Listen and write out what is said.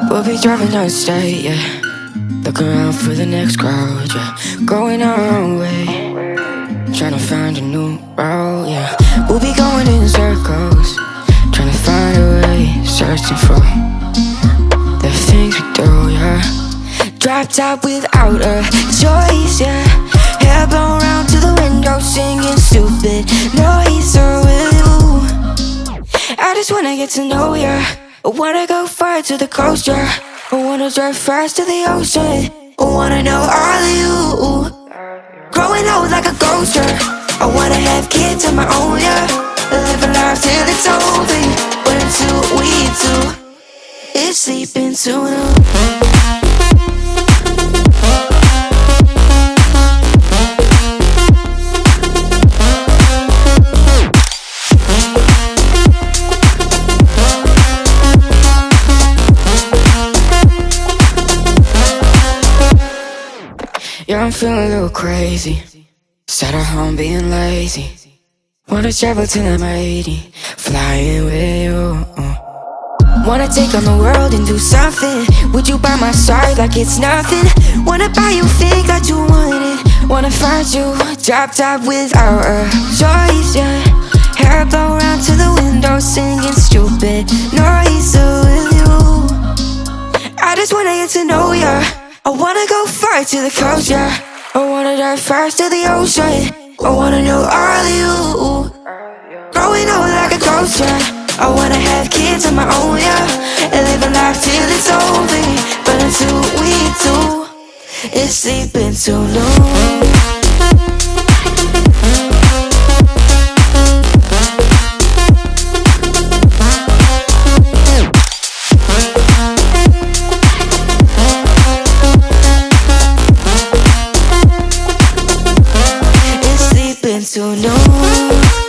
We'll be driving down the state, yeah. Look around for the next crowd, yeah. Going our own way, trying to find a new route, yeah. We'll be going in circles, trying to find a way, searching for the things we do, yeah. Drop top without a choice, yeah. Hair blown round to the window, singing stupid noise. Or will you? I just wanna get to know ya. I wanna go far to the coast, yeah. I wanna drive fast to the ocean. I wanna know all of you. Growing old like a ghost, yeah. I wanna have kids of my own, yeah. Live a life till it's over. But until we do, it's sleeping too long. Yeah, I'm feeling a little crazy. Sat at home being lazy. Wanna travel till I'm 80, flying with you. Wanna take on the world and do something. Would you by my side like it's nothing? Wanna buy you things that you wanted. Wanna find you drop top without a choice, yeah. Hair blow round to the window, singing stupid noise. So with you, I just wanna get to know ya. I wanna go far to the coast, yeah. I wanna dive fast to the ocean. I wanna know all of you. Growing old like a ghost, yeah. I wanna have kids of my own, yeah. And live a life till it's over. But until we do, it's sleeping too long. Too long.